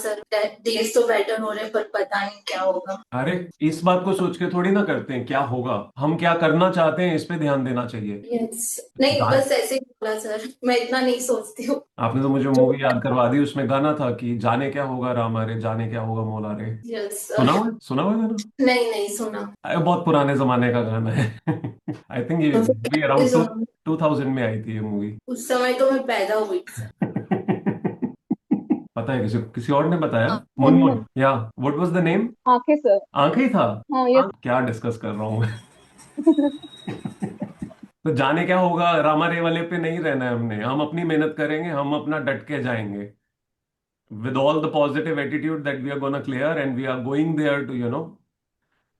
Sir days तो better हो रहे पर पता नहीं क्या होगा। अरे, इस बात को सोच के थोड़ी ना करते हैं क्या होगा, हम क्या करना चाहते हैं इस पे ध्यान देना चाहिए। यस। नहीं जान बस ऐसे ही बोला सर, मैं इतना नहीं सोचती हूँ। आपने तो मुझे जो मूवी याद करवा दी, उसमें गाना था कि जाने क्या होगा रामा रे, जाने क्या होगा मौला रे। यस सुना सर। हुआ है? सुना हुआ है गाना? नहीं नहीं सुना। अरे बहुत पुराने जमाने का गाना है। आई थिंक ये तो फिर भी कैसे अराउंड सुना? 2000 में आई थी ये मूवी। उस समय तो मैं पैदा हुई थी। पता है, किसी किसी और ने बताया। मुनमुन। मुनमुन, या व्हाट वाज द नेम? आंखें सर। आंखें ही था। हाँ यस। क्या डिस्कस कर रहा हूँ मैं। तो जाने क्या होगा रामा रे वाले पे नहीं रहना है हमने, हम अपनी मेहनत करेंगे, हम अपना डट के जाएंगे with all the positive attitude that we are gonna clear and we are going there to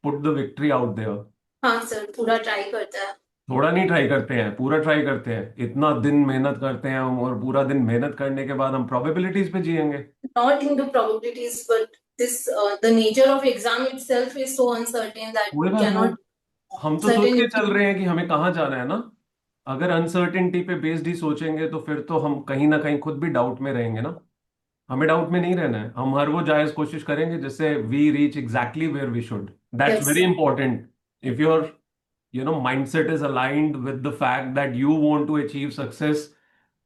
put the victory out there. हाँ सर पूरा ट्राई करता है। थोड़ा नहीं ट्राई करते हैं, पूरा ट्राई करते हैं, इतना दिन मेहनत करते हैं हम, और पूरा दिन मेहनत करने के बाद हम प्रोबेबिलिटीज पे जिएंगे। Not into probabilities, but this the nature of exam itself is so uncertain that कोई we बात नहीं, cannot हम तो सोच के चल certainly। रहे हैं कि हमें कहाँ जाना है ना। अगर अनसर्टेनिटी पे बेस्ड ही सोचेंगे तो फिर तो हम कहीं ना कहीं खुद भी डाउट में रहेंगे ना। हमें डाउट में नहीं रहना है, हम हर वो जायज कोशिश करेंगे जिससे we reach exactly where we should. That's Yes very sir। Important. If your mindset is aligned with the fact that you want to achieve success,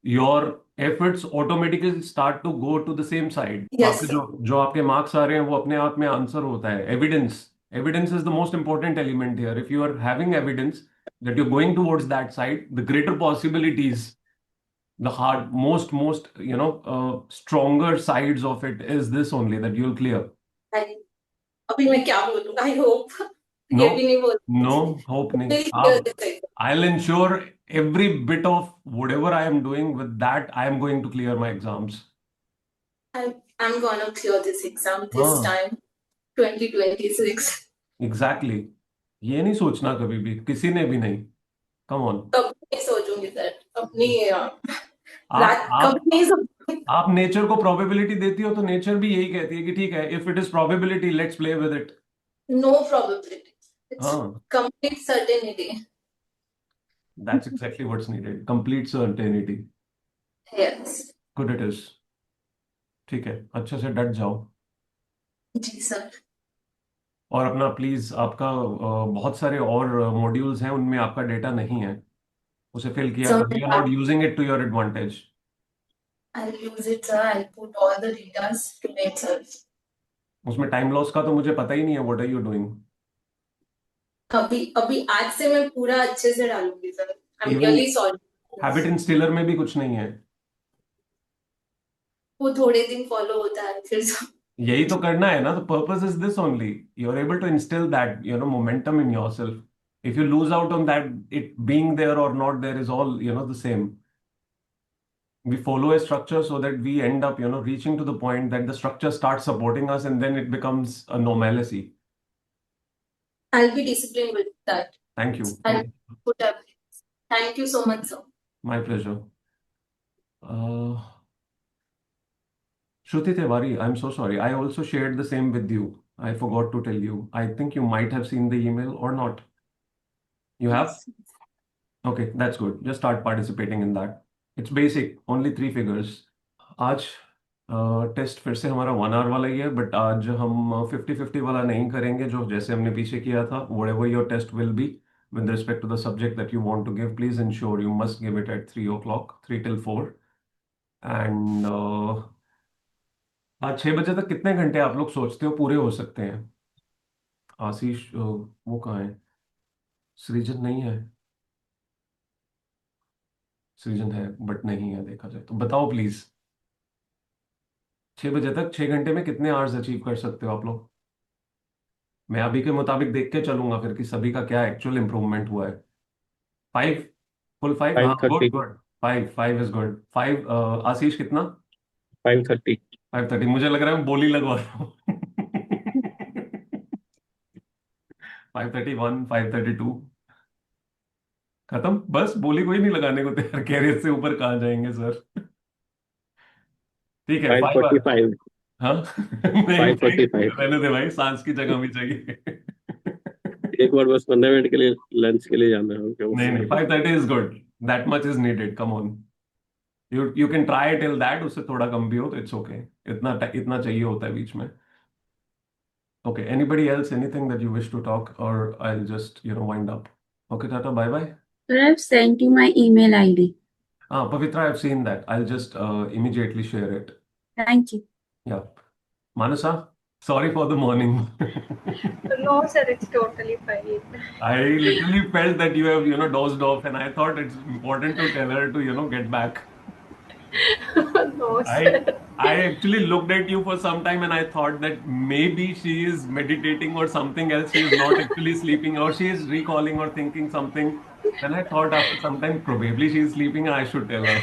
your efforts automatically start to go to the same side। Yes आपके sir। जो जो आपके marks आ रहे हैं वो अपने आप में आंसर होता है। Evidence, evidence is the most important element here. If you are having evidence that you're going towards that side, the greater possibilities, the hard most stronger sides of it is this only, that you'll clear। I- अभी मैं क्या बोलूँ, I hope No, ये भी नहीं बोल no मुझे। hope नहीं Really clear आप। this exam। I'll ensure every bit of whatever I am doing with that, I am going to clear my exams। I'm gonna clear this exam this हाँ, time 2026। Exactly exactly। ये नहीं सोचना कभी भी, किसी ने भी नहीं। Come on. कभी नहीं सोचूंगी सर अपनी आप रात आप कभी नहीं सोचूंगी। आप नेचर को प्रोबेबिलिटी देती हो तो नेचर भी यही कहती है कि ठीक है, if it is probability let's play with it. No probability, it's हाँ, complete certainty. That's exactly what's needed, complete certainty. Yes. Good it is. ठीक है, अच्छे से डट जाओ। जी सर। और अपना प्लीज, आपका बहुत सारे और मॉड्यूल्स हैं, उनमें आपका डेटा नहीं है, उसे फिल किया So करो। You are not using it to your advantage. I'll use it sir, I'll put all the data to it sir। उसमें टाइम लॉस का तो मुझे पता ही नहीं है, व्हाट आर यू डूइंग। अभी अभी आज से मैं पूरा अच्छे से डालूंगी sir. I am even really sorry. Habit instiller में भी कुछ नहीं है। वो थोड़े दिन फॉलो होता है फिर यही तो करना है ना, तो purpose is this only. You are able to instil that momentum in yourself. If you lose out on that, it being there और not there is all the same. We follow a structure so that we end up reaching to the point that the structure starts supporting us, and then it becomes a normalcy। I'll be disciplined with that। Thank you, I'll thank you। put up। Thank you so much sir। My pleasure। uh, Shruti Tiwari, I'm so sorry, I also shared the same with you. I forgot to tell you. I think you might have seen the email or not. You have? Yes। Okay, that's good, just start participating in that। It's basic, only three figures। आज test फिर से हमारा 1 our वाला ही है, but आज हम 50-50 वाला नहीं करेंगे जो जैसे हमने पीछे किया था। whatever your test will be with respect to the subject that you want to give, please ensure you must give it at 3 o'clock, 3 till 4। And आज 6 बजे तक कितने घंटे आप लोग सोचते हो पूरे हो सकते हैं? आशीष, वो कहाँ है? सृजन नहीं है? सृजन है बट नहीं है, देखा जाए तो बताओ प्लीज। 6 बजे तक 6 घंटे में कितने आवर्स अचीव कर सकते हो आप लोग? मैं अभी के मुताबिक देख के चलूंगा फिर कि सभी का क्या एक्चुअल इंप्रूवमेंट हुआ है। 5, फुल 5, हाँ, five good thirty good. 5, 5 is good. 5। आशीष कितना? 5:30। 5:30। मुझे लग रहा है मैं बोली लगवा रहा हूँ। 5:31, 5:32। खत्म, बस बोली कोई नहीं लगाने को तैयार, कैरियर से ऊपर कहाँ जाएंगे सर। ठीक है, फाइव 5 फोर्टी आवर। फाइव हाँ। नहीं फाइव नहीं, फोर्टी फाइव रहने दे भाई, सांस की जगह भी चाहिए। एक बार बस 15 मिनट के लिए लंच के लिए जाना है, क्या नहीं बोलते नहीं, हैं। 5:30 is good. That much is needed, come on. You can try till that, उससे थोड़ा कम भी हो तो इट्स ओके, इतना चाहिए होता है बीच में। Okay, anybody else, anything that you wish to talk, और I will just wind up. Okay, tata, bye bye. Sir, I've sent you my email ID. Pavitra, I've seen that. I'll just immediately share it. Thank you. Yeah. Manasa, sorry for the morning. No, sir, it's totally fine. I literally felt that you have, dozed off, and I thought it's important to tell her to, get back. No, I sir. I actually looked at you for some time and I thought that maybe she is meditating or something else. She is not actually sleeping, or she is recalling or thinking something. Then I thought after some time, probably she is sleeping and I should tell her.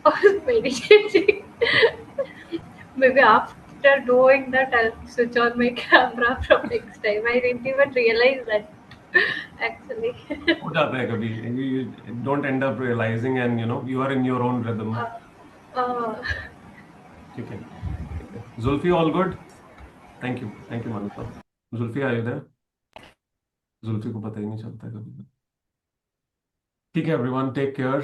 I was meditating. Maybe after doing that, I'll switch on my camera from next time. I didn't even realize that, actually. हो जाता है कभी, you don't end up realizing, and you are in your own rhythm. Uh, ठीक है, ठीक है। Zulfi, all good? Thank you Manasa. Zulfi, are you there? Zulfi को पता ही नहीं चलता है कभी। ठीक है everyone, take care.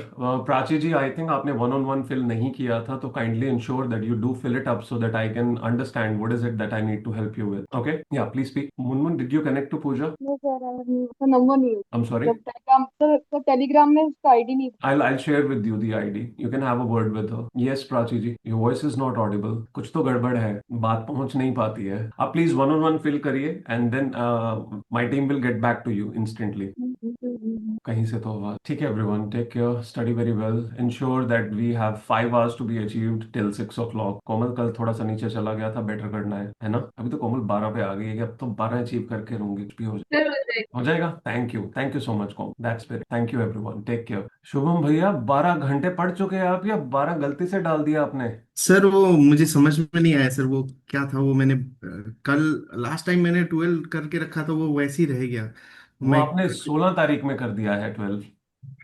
Prachi ji, I think आपने वन ऑन वन फिल नहीं किया था, तो kindly ensure that you do fill it up so that I can understand what is it that I need to help you with. Okay, या please speak. Munmun, did you connect to Pooja? No, sir, I have उसका नंबर नहीं है। I am sorry, जब Telegram sir Telegram में उसका ID नहीं। I'll share with you the ID. You can have a word with her. Yes, Prachi ji, your voice is not audible. कुछ तो गड़बड़ है, बात पहुंच नहीं पाती है। आप please one on one fill करिए and then my team will get back to you instantly. कहीं से तो आवाज। ठीक है everyone, take care, study very well, ensure that we have 5 hours to be achieved till 6 o'clock। Komal कल थोड़ा सा नीचे चला गया था, बेटर करना है ना? अभी तो कोमल 12 पे आ गई है कि अब तो 12 अचीव करके रहूंगी, कुछ भी हो जाए। sir, was it? हो जाएगा। थैंक यू सो मच कॉम, that's very, thank you everyone, take care. Shubham भैया, 12 घंटे पढ़ चुके हैं आप, या 12 गलती से डाल दिया आपने? सर वो मुझे समझ में नहीं आया सर, वो क्या था वो मैंने कल लास्ट टाइम मैंने 12 करके रखा था, वो वैसे ही रह गया। वो मैं आपने 16 तारीख में कर दिया है 12।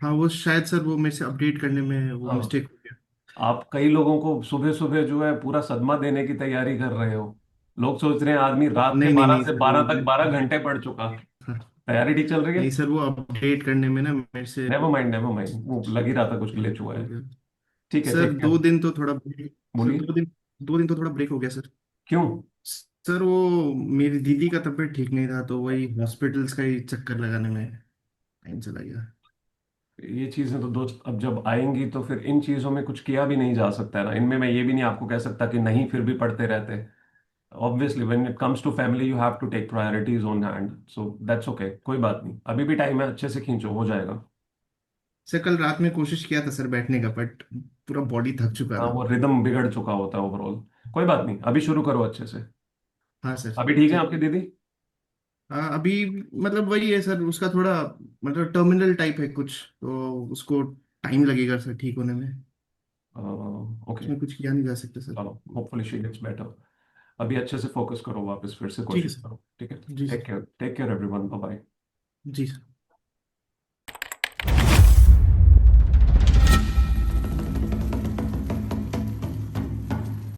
हाँ वो शायद सर वो मेरे से अपडेट करने में वो हाँ, मिस्टेक हो गया। आप कई लोगों को सुबह सुबह जो है पूरा सदमा देने की तैयारी कर रहे हो। लोग सोच रहे हैं आदमी रात के नहीं नहीं 12 नहीं से सर 12 वो तक 12 घंटे पढ़ चुका। तैयारी ठीक चल रही है? नहीं सर वो अपडेट करने में ना मेरे से नेवर माइंड, वो लग ही रहा था कुछ ग्लिच हुआ हो है। गया। ठीक है, सर ठीक है। 2 दिन तो थोड़ा ब्रेक, सर बोलिए। 2 दिन तो थोड़ा ब्रेक हो गया सर। क्यों? सर वो मेरी दीदी का तबीयत ठीक नहीं था, तो वही हॉस्पिटल्स का ही चक्कर लगाने में टाइम चला गया। ये चीजें तो दोस्त अब जब आएंगी तो फिर इन चीजों में कुछ किया भी नहीं जा सकता है ना। इनमें मैं ये भी नहीं आपको कह सकता कि नहीं, फिर भी पढ़ते रहते। Obviously when it comes to family you have to take priorities on hand, so that's okay, कोई बात नहीं, अभी भी टाइम है, अच्छे से खींचो, हो जाएगा। सर कल रात में कोशिश किया था सर बैठने का, बट पूरा बॉडी थक चुका हाँ, था। वो रिदम बिगड़ चुका होता है ओवरऑल। कोई बात नहीं, अभी शुरू करो अच्छे से। हाँ सर अभी ठीक है ठीक। आपकी दीदी? हाँ अभी मतलब वही है सर, उसका थोड़ा मतलब टर्मिनल टाइप है कुछ, तो उसको टाइम लगेगा सर ठीक होने में। ओके, उसमें कुछ किया नहीं जा सकता सर। चलो, होपफुली शी गेट्स बेटर। अभी अच्छे से फोकस करो, वापस फिर से ठीक है कोशिश सर। करो, ठीक है? जी sir. Take care everyone, bye bye. जी सर।